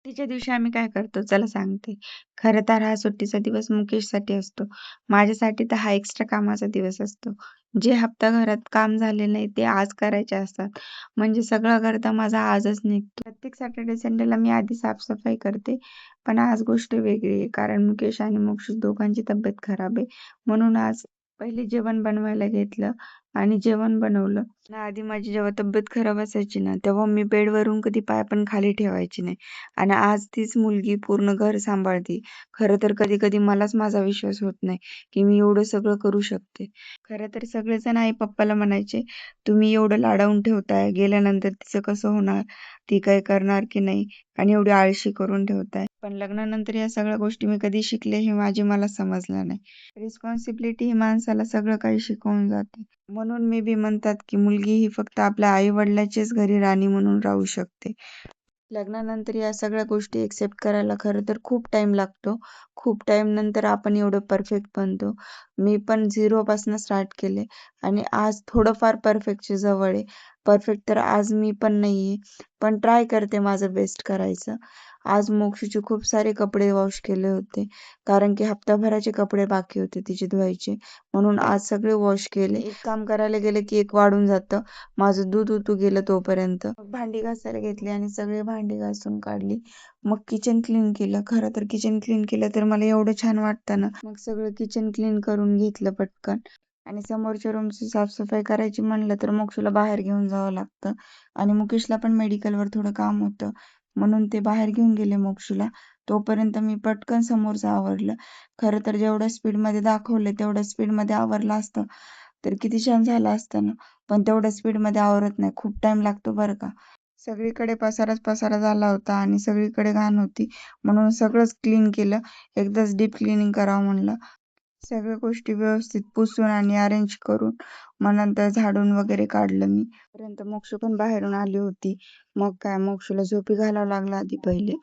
सुट्टीच्या दिवशी आम्ही काय करतो चला सांगते. खरं तर हा सुट्टीचा दिवस मुकेशसाठी असतो. माझ्यासाठी तर हा एक्स्ट्रा कामाचा दिवस असतो. जे हप्ता घरात काम झाले नाही ते आज करायचे असतात. म्हणजे सगळं करता माझा आजच निघतो. प्रत्येक सॅटर्डे संडेला मी आधी साफसफाई करते. पण आज गोष्ट वेगळी आहे. कारण मुकेश आणि मोक्ष दोघांची तब्येत खराब आहे. म्हणून आज पहिले जेवण बनवायला घेतलं आणि जेवण बनवलं. ना आधी माझी जेव्हा तब्येत खराब असायची ना, तेव्हा मी बेडवरून कधी पाय पण खाली ठेवायची नाही. आणि आज तीच मुलगी पूर्ण घर सांभाळते. खरं तर कधी-कधी मलाच माझा विश्वास होत नाही, की मी एवढं सगळं करू शकते. खरं तर सगळेजण आई-पप्पाला म्हणायचे, "तुम्ही एवढं लाडावून ठेवताय, गेल्यानंतर तिचं कसं होणार? ती काही करणार की नाही? आणि एवढी आळशी करून ठेवताय." पण लग्नानंतर या सगळ्या गोष्टी मी कधी शिकले हे मला समजलं नाही. रिस्पॉन्सिबिलिटी ही माणसाला सगळं काही शिकवून जाते. म्हणून मे बी म्हणतात, की मुलगी ही फक्त आपल्या आई-वडिलांच्याच घरी राणी म्हणून राहू शकते. लग्नानंतर या सगळ्या गोष्टी एक्सेप्ट करायला खरं तर खूप टाइम लागतो. खूप टाइम नंतर आपण एवढं परफेक्ट बनतो. मी पण 0 पासून स्टार्ट केले आणि आज थोडंफार परफेक्टच्या जवळ आहे. परफेक्ट तर आज मी पण नाहीये, पण ट्राय करते माझं बेस्ट करायचं. आज मोक्षूचे खूप सारे कपडे वॉश केले होते, कारण की हप्ताभराचे कपडे बाकी होते तिचे धुवायचे. म्हणून आज सगळे वॉश केले. एक काम करायला गेलं की एक वाढून जातं. माझं दूध उतू गेलं तोपर्यंत. मग भांडी घासायला घेतली आणि सगळी भांडी घासून काढली. मग किचन क्लीन केलं. खरं तर किचन क्लीन केलं तर मला एवढं छान वाटतं ना. मग सगळं किचन क्लीन करून घेतलं पटकन. आणि समोरच्या रूमची साफसफाई करायची म्हणलं तर मोक्षूला बाहेर घेऊन जावं लागतं. आणि मुकेशला पण मेडिकलवर थोडं काम होतं. म्हणून ते बाहेर घेऊन गेले मोक्षूला. तोपर्यंत मी पटकन समोरचं आवरलं. खरं तर जेवढ्या स्पीडमध्ये दाखवलं तेवढ्या स्पीडमध्ये आवरलं असतं तर किती छान झालं असतं ना. पण तेवढ्या स्पीडमध्ये आवरत नाही. खूप टाइम लागतो बरं का. सगळीकडे पसाराच पसारा झाला होता आणि सगळीकडे घाण होती. म्हणून सगळंच क्लीन केलं. एकदाच डीप क्लिनिंग करावं म्हणलं. सगळ्या गोष्टी व्यवस्थित पुसून आणि अरेंज करून मग नंतर झाडून वगैरे काढलं मी. पर्यंत मोक्ष पण बाहेरून आली होती. मग काय मोक्षला झोपी घालावं लागलं आधी पहिले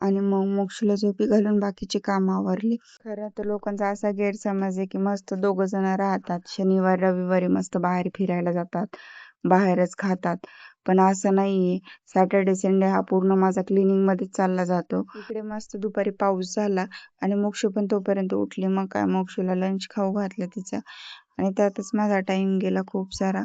आणि मग मोक्षला झोपी घालून बाकीचे काम आवरले. खरं तर लोकांचा असा गैरसमज आहे की मस्त दोघं जण राहतात. शनिवार, रविवारी मस्त बाहेर फिरायला जातात. बाहेरच खातात. पण असं नाहीये. सॅटर्डे, संडे हा पूर्ण माझा क्लिनिंगमध्येच चालला जातो. इकडे मस्त दुपारी पाऊस झाला आणि मोक्ष पण तोपर्यंत उठली. मग काय मोक्षला लंच खाऊ घातलं तिचा आणि त्यातच माझा टाइम गेला खूप सारा.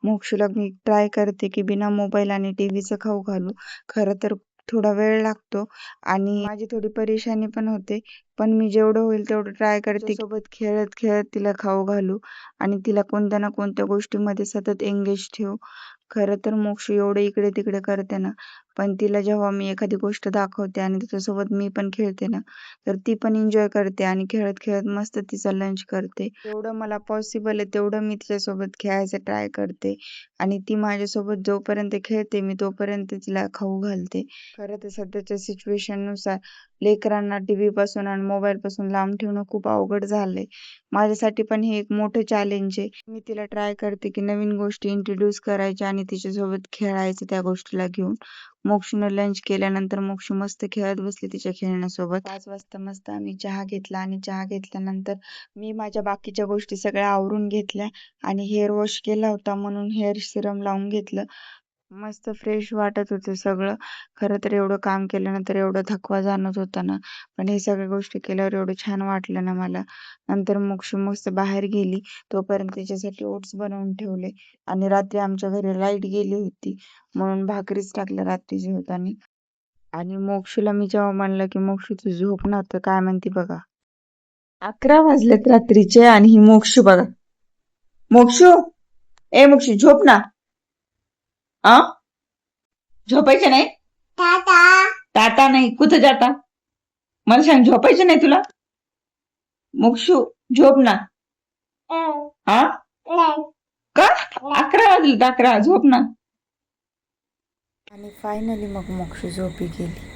मोक्षला मी ट्राय करते की बिना मोबाईल आणि टीव्हीचं खाऊ घालू. खरं तर थोडा वेळ लागतो आणि माझी थोडी परेशानी पण होते. पण मी जेवढं होईल तेवढं ट्राय करते सोबत खेळत खेळत तिला खाऊ घालू आणि तिला कोणत्या ना कोणत्या गोष्टीमध्ये सतत एंगेज ठेवू. खरं तर मोक्ष एवढं इकडे तिकडे करते ना, पण तिला जेव्हा मी एखादी गोष्ट दाखवते आणि तिच्यासोबत मी पण खेळते ना, तर ती पण एन्जॉय करते आणि खेळत खेळत मस्त तिचा लंच करते. जेवढं मला पॉसिबल आहे तेवढं मी तिच्यासोबत खेळायचं ट्राय करते आणि ती माझ्यासोबत जोपर्यंत खेळते मी तोपर्यंत तिला खाऊ घालते. खरं तर सध्याच्या सिच्युएशननुसार लेकरांना टीव्ही पासून आणि मोबाईल पासून लांब ठेवणं खूप अवघड झालंय. माझ्यासाठी पण हे एक मोठं चॅलेंज आहे. मी तिला ट्राय करते की नवीन गोष्टी इंट्रोड्यूस करायच्या आणि तिच्यासोबत खेळायचं त्या गोष्टीला घेऊन. मोक्षनं लंच केल्यानंतर मोक्ष मस्त खेळत बसली तिच्या खेळण्यासोबत. 5 वाजता मस्त आम्ही चहा घेतला आणि चहा घेतल्यानंतर मी माझ्या बाकीच्या गोष्टी सगळ्या आवरून घेतल्या आणि हेअर वॉश केला होता म्हणून हेअर सिरम लावून घेतलं. मस्त फ्रेश वाटत होतं सगळं. खरं तर एवढं काम केल्यानंतर एवढा थकवा जाणवत होता ना, पण हे सगळ्या गोष्टी केल्यावर एवढं छान वाटलं ना मला. नंतर मोक्ष मस्त बाहेर गेली. तोपर्यंत तिच्यासाठी ओट्स बनवून ठेवले आणि रात्री आमच्या घरी लाईट गेली होती म्हणून भाकरीच टाकल्या रात्री जेवताना. आणि मोक्षला मी जेव्हा म्हणलं की मोक्ष तू झोप ना, तर काय म्हणते बघा. 11 वाजलेत रात्रीचे आणि ही मोक्ष बघा. मोक्षू, ए मोक्षू झोप ना. आ झोपायचं नाही? टाटा नाही, कुठं जाता? मला सांग, झोपायचं नाही तुला? मोक्षू झोप ना. हा का? 11 वाजले, 11 झोप ना. आणि फायनली मग मोक्ष झोपी गेली.